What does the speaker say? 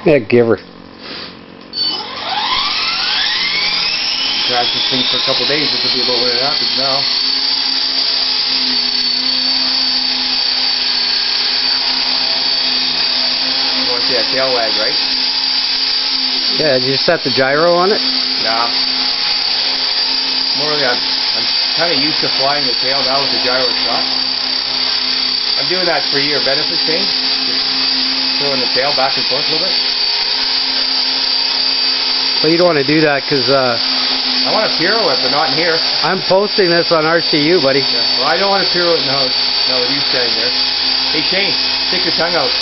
Yeah, give her. Crash this thing for a couple days, this will be about when it happens now. You want to see that tail wag, right? Yeah, did you set the gyro on it? Nah. More like I'm kind of used to flying the tail now with the gyro shot. I'm doing that for your benefit thing. Just throwing the tail back and forth a little bit. Well, you don't want to do that because I want a pirouette, but not in here. I'm posting this on RCU, buddy. Yeah. Well, I don't want a pirouette. No, with you standing there. Hey Shane, stick your tongue out.